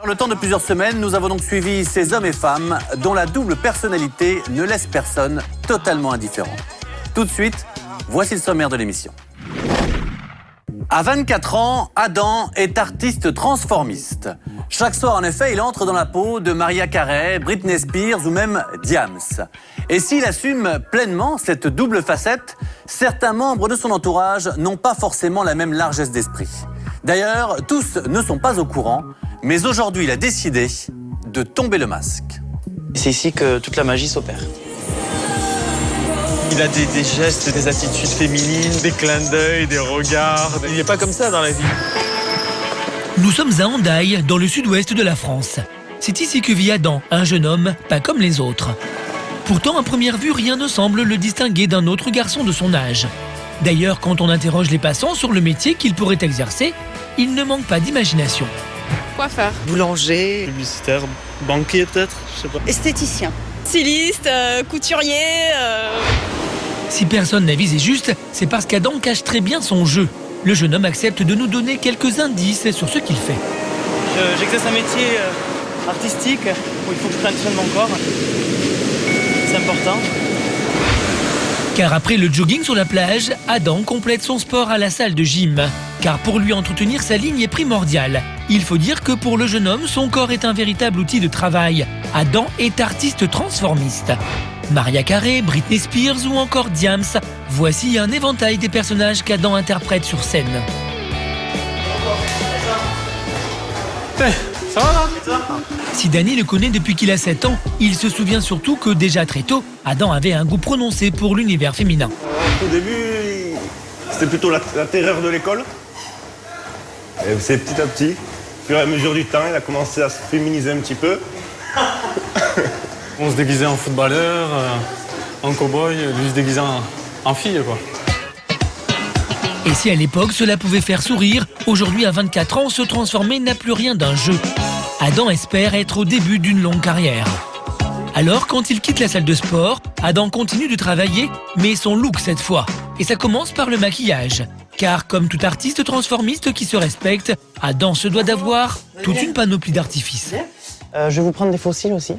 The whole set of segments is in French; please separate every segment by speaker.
Speaker 1: Dans le temps de plusieurs semaines, nous avons donc suivi ces hommes et femmes dont la double personnalité ne laisse personne totalement indifférent. Tout de suite, voici le sommaire de l'émission. À 24 ans, Adam est artiste transformiste. Chaque soir, en effet, il entre dans la peau de Mariah Carey, Britney Spears ou même Diams. Et s'il assume pleinement cette double facette, certains membres de son entourage n'ont pas forcément la même largesse d'esprit. D'ailleurs, tous ne sont pas au courant, mais aujourd'hui, il a décidé de tomber le masque.
Speaker 2: C'est ici que toute la magie s'opère.
Speaker 3: Il a des gestes, des attitudes féminines, des clins d'œil, des regards. Il n'est pas comme ça dans la vie.
Speaker 4: Nous sommes à Hendaye, dans le sud-ouest de la France. C'est ici que vit Adam, un jeune homme pas comme les autres. Pourtant, à première vue, rien ne semble le distinguer d'un autre garçon de son âge. D'ailleurs, quand on interroge les passants sur le métier qu'il pourrait exercer, il ne manque pas d'imagination.
Speaker 5: Coiffeur.
Speaker 6: Boulanger.
Speaker 3: Publicitaire, banquier peut-être, je sais pas.
Speaker 6: Esthéticien.
Speaker 5: Styliste, couturier.
Speaker 4: Si personne n'a visé juste, c'est parce qu'Adam cache très bien son jeu. Le jeune homme accepte de nous donner quelques indices sur ce qu'il fait.
Speaker 2: J'exerce un métier artistique où il faut que je prenne soin de mon corps. C'est important.
Speaker 4: Car après le jogging sur la plage, Adam complète son sport à la salle de gym. Car pour lui, entretenir sa ligne est primordial. Il faut dire que pour le jeune homme, son corps est un véritable outil de travail. Adam est artiste transformiste. Mariah Carey, Britney Spears ou encore Diams, voici un éventail des personnages qu'Adam interprète sur scène.
Speaker 3: Ça va là?
Speaker 4: Si Danny le connaît depuis qu'il a 7 ans, il se souvient surtout que déjà très tôt, Adam avait un goût prononcé pour l'univers féminin.
Speaker 7: Au début, c'était plutôt la terreur de l'école. Et c'est petit à petit, au fur et à mesure du temps, il a commencé à se féminiser un petit peu.
Speaker 3: On se déguisait en footballeur, en cow-boy, lui se déguisait en fille quoi.
Speaker 4: Et si à l'époque cela pouvait faire sourire, aujourd'hui à 24 ans, se transformer n'a plus rien d'un jeu. Adam espère être au début d'une longue carrière. Alors quand il quitte la salle de sport, Adam continue de travailler, mais son look cette fois. Et ça commence par le maquillage. Car comme tout artiste transformiste qui se respecte, Adam se doit d'avoir toute une panoplie d'artifices.
Speaker 2: Je vais vous prendre des fossiles aussi.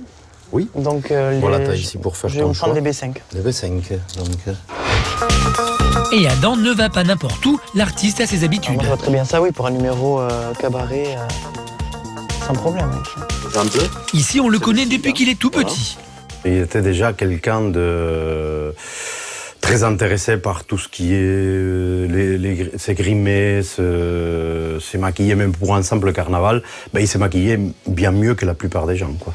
Speaker 8: Oui.
Speaker 2: Donc,
Speaker 8: Voilà, t'as ici pour faire
Speaker 2: je vais
Speaker 8: ton
Speaker 2: vous prendre
Speaker 8: choix.
Speaker 2: des B5.
Speaker 8: Des B5, donc.
Speaker 4: Et Adam ne va pas n'importe où, l'artiste a ses
Speaker 2: Alors
Speaker 4: habitudes.
Speaker 2: moi, je vois très bien ça, oui, pour un numéro cabaret, sans problème. Oui.
Speaker 4: Ici, on le connaît depuis qu'il est tout petit.
Speaker 8: Il était déjà quelqu'un de très intéressé par tout ce qui est s'est grimé, s'est maquillé, même pour un simple carnaval. Ben, il s'est maquillé bien mieux que la plupart des gens, quoi.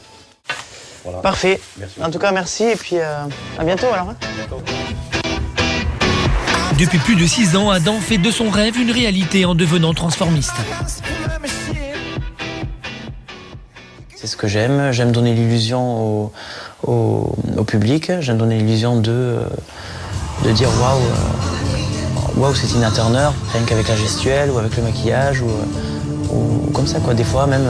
Speaker 8: Voilà.
Speaker 2: Parfait.
Speaker 8: Merci.
Speaker 2: En tout cas, merci et puis à bientôt alors.
Speaker 4: Depuis plus de 6 ans, Adam fait de son rêve une réalité en devenant transformiste.
Speaker 2: C'est ce que j'aime. J'aime donner l'illusion au public. J'aime donner l'illusion de dire waouh, c'est Tina Turner, rien qu'avec la gestuelle ou avec le maquillage ou comme ça quoi. Des fois même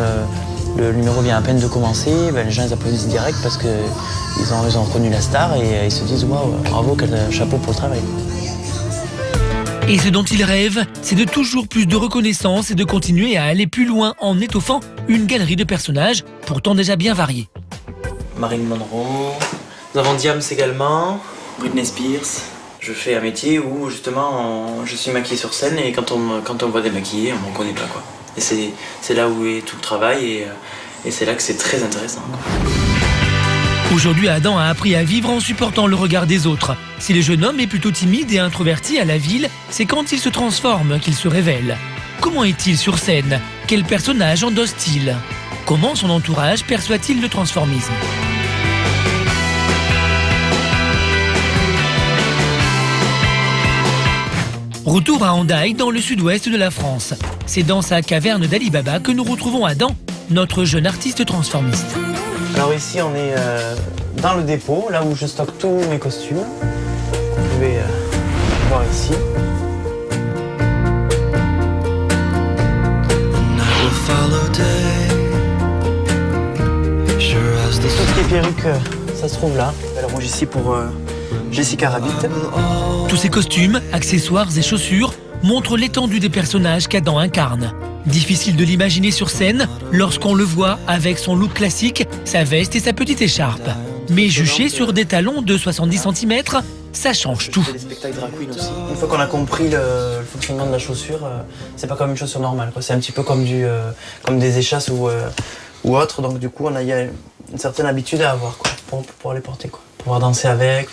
Speaker 2: le numéro vient à peine de commencer, les gens ils applaudissent direct parce qu'ils ont reconnu la star et ils se disent waouh, bravo, quel chapeau pour le travail.
Speaker 4: Et ce dont il rêve, c'est de toujours plus de reconnaissance et de continuer à aller plus loin en étoffant une galerie de personnages pourtant déjà bien variés.
Speaker 2: Marilyn Monroe, nous avons Diams également, Britney Spears. Je fais un métier où justement je suis maquillé sur scène et quand on me voit démaquillé, on ne me reconnaît pas quoi. Et c'est là où est tout le travail et c'est là que c'est très intéressant.
Speaker 4: Aujourd'hui, Adam a appris à vivre en supportant le regard des autres. Si le jeune homme est plutôt timide et introverti à la ville, c'est quand il se transforme qu'il se révèle. Comment est-il sur scène? Quel personnage endosse-t-il? Comment son entourage perçoit-il le transformisme? Retour à Hendaye, dans le sud-ouest de la France. C'est dans sa caverne d'Ali Baba que nous retrouvons Adam, notre jeune artiste transformiste.
Speaker 2: Alors ici on est dans le dépôt, là où je stocke tous mes costumes. Vous pouvez voir ici. Tout ce qui est perruque, ça se trouve là. Alors moi ici pour Jessica Rabbit.
Speaker 4: Tous ces costumes, accessoires et chaussures montrent l'étendue des personnages qu'Adam incarne. Difficile de l'imaginer sur scène lorsqu'on le voit avec son look classique, sa veste et sa petite écharpe. Mais juché sur des talons de 70 cm, ça change tout.
Speaker 2: Des spectacles drag queen aussi. Une fois qu'on a compris le fonctionnement de la chaussure, c'est pas comme une chaussure normale, quoi. C'est un petit peu comme des échasses ou autre. Donc du coup, il y a une certaine habitude à avoir, quoi, pour pouvoir les porter, quoi. Pour pouvoir danser avec.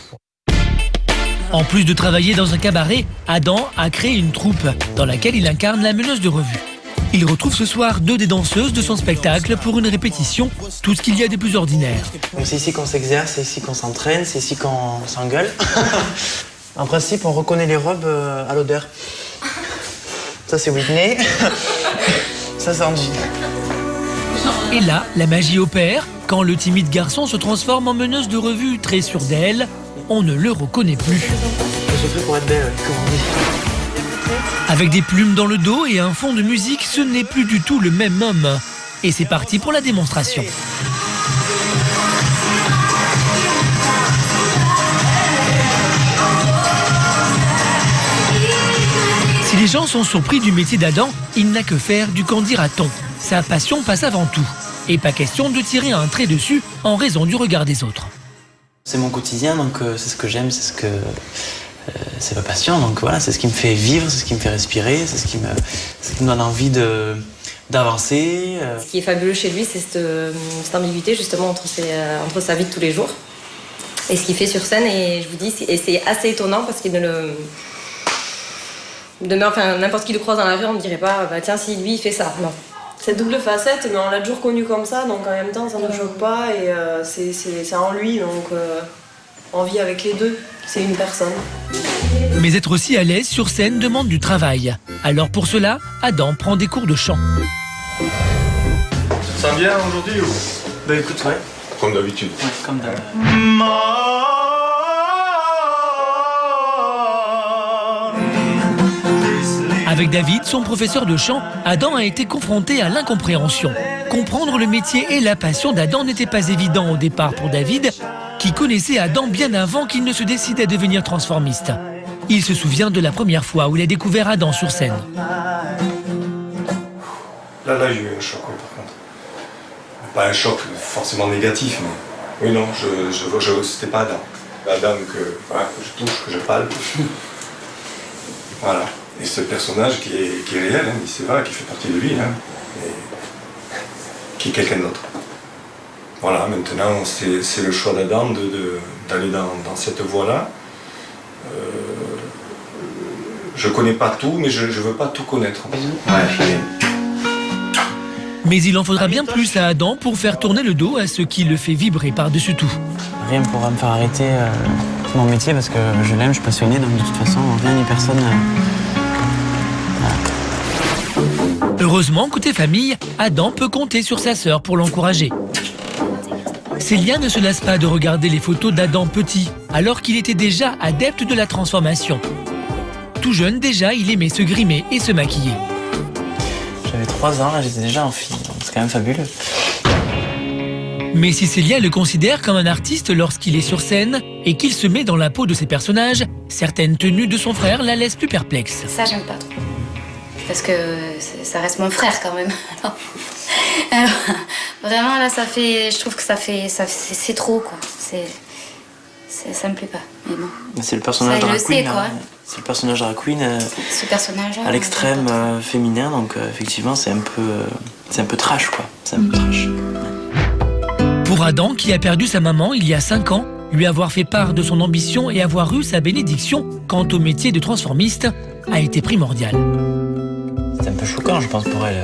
Speaker 4: En plus de travailler dans un cabaret, Adam a créé une troupe dans laquelle il incarne la meneuse de revue. Il retrouve ce soir 2 des danseuses de son spectacle pour une répétition, tout ce qu'il y a de plus ordinaire.
Speaker 2: C'est ici qu'on s'exerce, c'est ici qu'on s'entraîne, c'est ici qu'on s'engueule. En principe, on reconnaît les robes à l'odeur. Ça, c'est Whitney. Ça, c'est Angie.
Speaker 4: Et là, la magie opère. Quand le timide garçon se transforme en meneuse de revue très sûre d'elle, on ne le reconnaît plus.
Speaker 2: Je suis fait pour être belle, comme on dit.
Speaker 4: Avec des plumes dans le dos et un fond de musique, ce n'est plus du tout le même homme. Et c'est parti pour la démonstration. Si les gens sont surpris du métier d'Adam, il n'a que faire du qu'en dira-t-on. Sa passion passe avant tout. Et pas question de tirer un trait dessus en raison du regard des autres.
Speaker 2: C'est mon quotidien, donc c'est ce que j'aime, c'est ma passion. Donc voilà, c'est ce qui me fait vivre, c'est ce qui me fait respirer, c'est ce qui me donne envie d'avancer.
Speaker 6: Ce qui est fabuleux chez lui, c'est cette ambiguïté justement entre sa vie de tous les jours et ce qu'il fait sur scène. Et je vous dis, c'est assez étonnant parce qu'il n'importe qui le croise dans la rue, on ne dirait pas, bah, tiens, si lui il fait ça. Non.
Speaker 9: Cette double facette, mais on l'a toujours connu comme ça, donc en même temps ça ne choque pas et c'est en lui, donc on vit avec les deux, c'est une personne.
Speaker 4: Mais être aussi à l'aise sur scène demande du travail. Alors pour cela, Adam prend des cours de chant.
Speaker 7: Tu te sens bien aujourd'hui ou?
Speaker 2: Bah écoute, ouais.
Speaker 7: Comme d'habitude.
Speaker 2: Ouais, comme d'habitude.
Speaker 4: Avec David, son professeur de chant, Adam a été confronté à l'incompréhension. Comprendre le métier et la passion d'Adam n'était pas évident au départ pour David, qui connaissait Adam bien avant qu'il ne se décide à devenir transformiste. Il se souvient de la première fois où il a découvert Adam sur scène.
Speaker 10: Là, j'ai eu un choc, oui, par contre. Pas un choc forcément négatif, mais... Oui, non, c'était pas Adam. Adam que je touche, que je palpe. Voilà. Et ce personnage qui est réel, hein, c'est vrai, qui fait partie de lui, hein, et qui est quelqu'un d'autre. Voilà, maintenant, c'est le choix d'Adam d'aller dans cette voie-là. Je connais pas tout, mais je veux pas tout connaître.
Speaker 4: Mais il en faudra bien plus à Adam pour faire tourner le dos à ce qui le fait vibrer par-dessus tout.
Speaker 2: Rien ne pourra me faire arrêter mon métier parce que je l'aime, je suis passionné, donc de toute façon, rien ni personne...
Speaker 4: Heureusement, côté famille, Adam peut compter sur sa sœur pour l'encourager. Célia ne se lasse pas de regarder les photos d'Adam petit, alors qu'il était déjà adepte de la transformation. Tout jeune déjà, il aimait se grimer et se maquiller.
Speaker 2: J'avais 3 ans, là j'étais déjà en fille, donc c'est quand même fabuleux.
Speaker 4: Mais si Célia le considère comme un artiste lorsqu'il est sur scène et qu'il se met dans la peau de ses personnages, certaines tenues de son frère la laissent plus perplexe.
Speaker 11: Ça, j'aime pas trop. Parce que ça reste mon frère quand même. Alors, vraiment là, je trouve que c'est trop quoi. Ça me plaît pas. Mais bon.
Speaker 2: C'est le personnage drag queen. C'est le personnage drag queen.
Speaker 11: Ce personnage
Speaker 2: à l'extrême féminin, donc effectivement, c'est un peu trash quoi. C'est un peu trash.
Speaker 4: Pour Adam, qui a perdu sa maman il y a 5 ans, lui avoir fait part de son ambition et avoir eu sa bénédiction quant au métier de transformiste a été primordial.
Speaker 2: C'est un peu choquant, je pense, pour elle.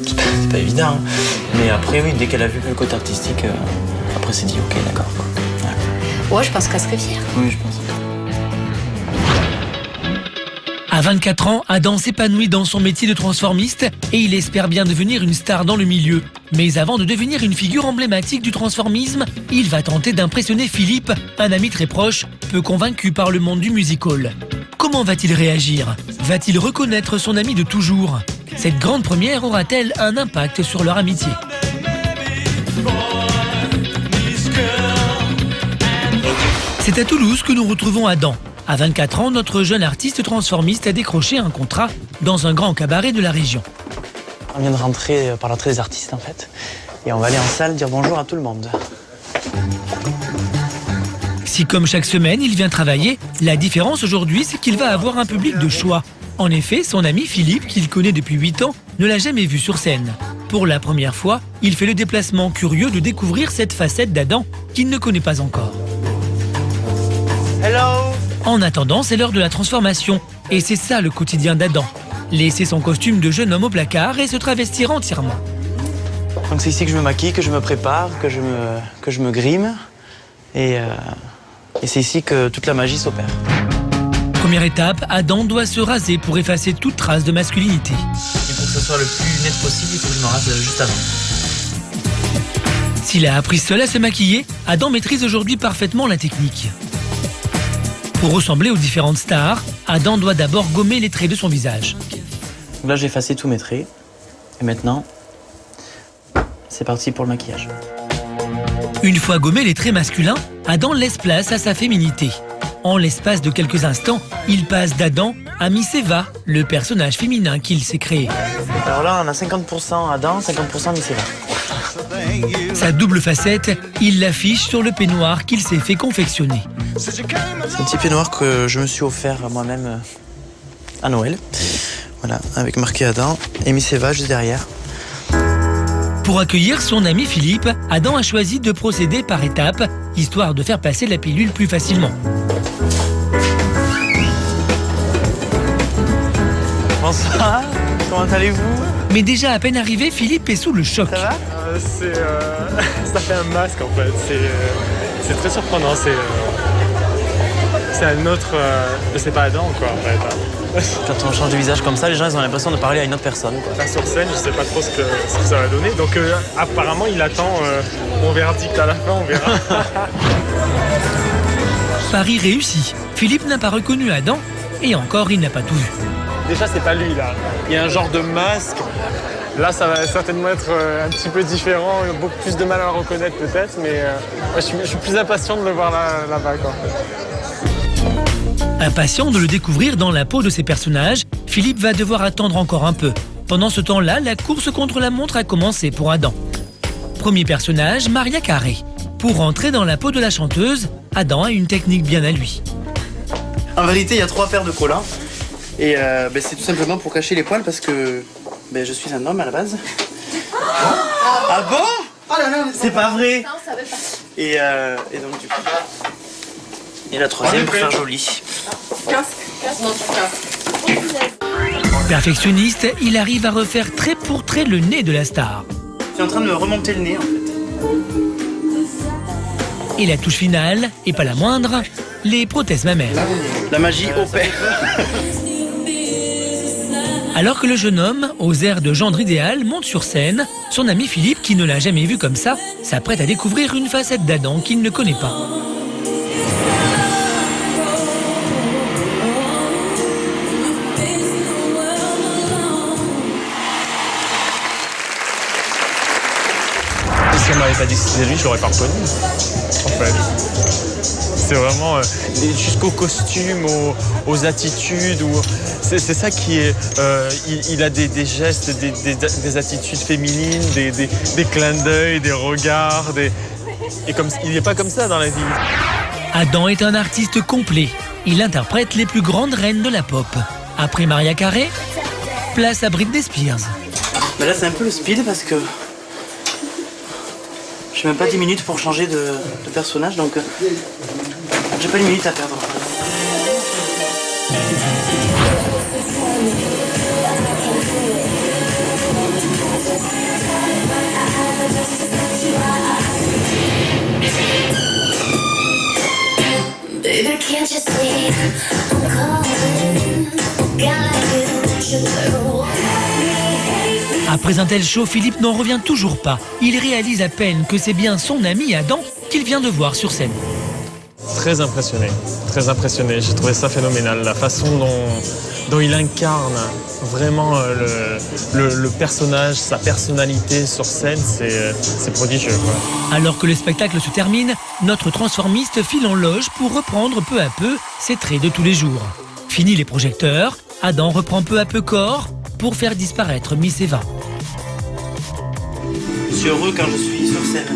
Speaker 2: C'est pas évident. Hein. Mais après, oui, dès qu'elle a vu le côté artistique, après, c'est dit, ok, d'accord.
Speaker 11: Ouais, je pense qu'elle serait fière.
Speaker 2: Oui, je pense.
Speaker 4: À 24 ans, Adam s'épanouit dans son métier de transformiste et il espère bien devenir une star dans le milieu. Mais avant de devenir une figure emblématique du transformisme, il va tenter d'impressionner Philippe, un ami très proche, peu convaincu par le monde du music-hall. Comment va-t-il réagir? Va-t-il reconnaître son ami de toujours? Cette grande première aura-t-elle un impact sur leur amitié? C'est à Toulouse que nous retrouvons Adam. À 24 ans, notre jeune artiste transformiste a décroché un contrat dans un grand cabaret de la région.
Speaker 2: On vient de rentrer par l'entrée des artistes en fait. Et on va aller en salle dire bonjour à tout le monde.
Speaker 4: Si comme chaque semaine il vient travailler, la différence aujourd'hui c'est qu'il va avoir un public de choix. En effet, son ami Philippe, qu'il connaît depuis 8 ans, ne l'a jamais vu sur scène. Pour la première fois, il fait le déplacement curieux de découvrir cette facette d'Adam qu'il ne connaît pas encore.
Speaker 2: Hello.
Speaker 4: En attendant, c'est l'heure de la transformation. Et c'est ça le quotidien d'Adam. Laisser son costume de jeune homme au placard et se travestir entièrement.
Speaker 2: Donc c'est ici que je me maquille, que je me prépare, que je me grime. Et c'est ici que toute la magie s'opère.
Speaker 4: Première étape, Adam doit se raser pour effacer toute trace de masculinité.
Speaker 2: Et pour que ce soit le plus net possible, il faut que je me rase juste avant.
Speaker 4: S'il a appris seul à se maquiller, Adam maîtrise aujourd'hui parfaitement la technique. Pour ressembler aux différentes stars, Adam doit d'abord gommer les traits de son visage.
Speaker 2: Donc là, j'ai effacé tous mes traits. Et maintenant, c'est parti pour le maquillage.
Speaker 4: Une fois gommés les traits masculins, Adam laisse place à sa féminité. En l'espace de quelques instants, il passe d'Adam à Miss Eva, le personnage féminin qu'il s'est créé.
Speaker 2: Alors là, on a 50% Adam, 50% Miss Eva.
Speaker 4: Sa double facette, il l'affiche sur le peignoir qu'il s'est fait confectionner.
Speaker 2: C'est un petit peignoir que je me suis offert moi-même à Noël. Voilà, avec marqué Adam et Miss Eva juste derrière.
Speaker 4: Pour accueillir son ami Philippe, Adam a choisi de procéder par étapes, histoire de faire passer la pilule plus facilement.
Speaker 2: Bonsoir, comment allez-vous?
Speaker 4: Mais déjà à peine arrivé, Philippe est sous le choc.
Speaker 2: Ça va?
Speaker 3: Ça fait un masque en fait. C'est très surprenant. C'est un autre. C'est pas Adam quoi en fait.
Speaker 2: Quand on change de visage comme ça, les gens ils ont l'impression de parler à une autre personne. Quoi.
Speaker 3: Là, sur scène, je sais pas trop ce que ça va donner. Donc apparemment, il attend mon verdict à la fin, on verra.
Speaker 4: Pari réussi. Philippe n'a pas reconnu Adam et encore il n'a pas tout vu.
Speaker 3: Déjà, c'est pas lui là. Il y a un genre de masque. Là, ça va certainement être un petit peu différent, beaucoup plus de mal à le reconnaître peut-être, mais je suis plus impatient de le voir là-bas.
Speaker 4: Impatient de le découvrir dans la peau de ses personnages, Philippe va devoir attendre encore un peu. Pendant ce temps-là, la course contre la montre a commencé pour Adam. Premier personnage, Mariah Carey. Pour rentrer dans la peau de la chanteuse, Adam a une technique bien à lui.
Speaker 2: En vérité, il y a 3 paires de collants. Et c'est tout simplement pour cacher les poils parce que je suis un homme à la base. Ah bon? Oh là là, c'est pas vrai.
Speaker 11: Non, ça veut pas.
Speaker 2: Et donc du coup. Et la troisième pour faire joli.
Speaker 4: Perfectionniste, il arrive à refaire trait pour trait le nez de la star.
Speaker 2: Je suis en train de me remonter le nez en fait.
Speaker 4: Et la touche finale, et pas la moindre, les prothèses mammaires.
Speaker 2: La magie opère.
Speaker 4: Alors que le jeune homme, aux airs de gendre idéal, monte sur scène, son ami Philippe, qui ne l'a jamais vu comme ça, s'apprête à découvrir une facette d'Adam qu'il ne connaît pas.
Speaker 3: Si on m'avait pas dit que c'était lui, je l'aurais pas reconnu. En fait. C'est vraiment jusqu'aux costumes, aux attitudes. C'est ça qui est. Il a des gestes, des attitudes féminines, des clins d'œil, des regards. Il n'est pas comme ça dans la vie.
Speaker 4: Adam est un artiste complet. Il interprète les plus grandes reines de la pop. Après Mariah Carey, place à Britney Spears.
Speaker 2: Mais là, c'est un peu le speed parce que j'ai même pas 10 minutes pour changer de personnage, donc j'ai pas 10 minutes à perdre.
Speaker 4: Après un tel show, Philippe n'en revient toujours pas. Il réalise à peine que c'est bien son ami Adam qu'il vient de voir sur scène.
Speaker 3: Très impressionné, très impressionné. J'ai trouvé ça phénoménal. La façon dont il incarne vraiment le personnage, sa personnalité sur scène, c'est prodigieux, quoi.
Speaker 4: Alors que le spectacle se termine, notre transformiste file en loge pour reprendre peu à peu ses traits de tous les jours. Fini les projecteurs, Adam reprend peu à peu corps pour faire disparaître Miss Eva.
Speaker 2: suis heureux quand je suis sur scène.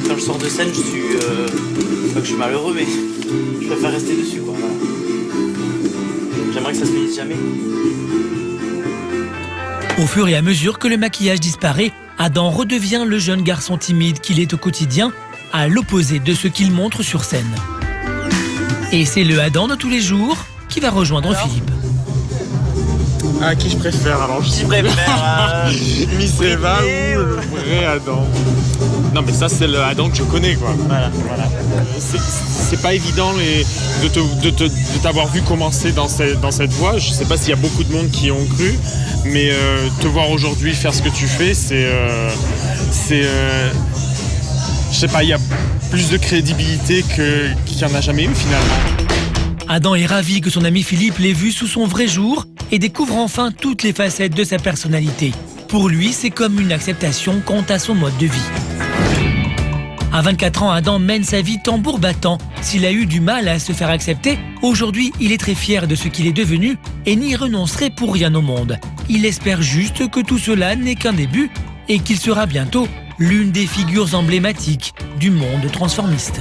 Speaker 2: Quand je sors de scène, je suis... pas que je suis malheureux, mais je préfère rester dessus, quoi. Voilà. J'aimerais que ça se finisse jamais.
Speaker 4: Au fur et à mesure que le maquillage disparaît, Adam redevient le jeune garçon timide qu'il est au quotidien, à l'opposé de ce qu'il montre sur scène. Et c'est le Adam de tous les jours qui va rejoindre Philippe.
Speaker 3: Ah, qui je préfère alors?
Speaker 2: Qui préfère
Speaker 3: Miss Eva ou le vrai Adam? Non, mais ça, c'est le Adam que je connais, quoi.
Speaker 2: Voilà.
Speaker 3: C'est pas évident de t'avoir vu commencer dans cette voie. Je sais pas s'il y a beaucoup de monde qui y ont cru, mais te voir aujourd'hui faire ce que tu fais, je sais pas, il y a plus de crédibilité qu'il n'y en a jamais eu finalement.
Speaker 4: Adam est ravi que son ami Philippe l'ait vu sous son vrai jour et découvre enfin toutes les facettes de sa personnalité. Pour lui, c'est comme une acceptation quant à son mode de vie. À 24 ans, Adam mène sa vie tambour battant. S'il a eu du mal à se faire accepter, aujourd'hui, il est très fier de ce qu'il est devenu et n'y renoncerait pour rien au monde. Il espère juste que tout cela n'est qu'un début et qu'il sera bientôt l'une des figures emblématiques du monde transformiste.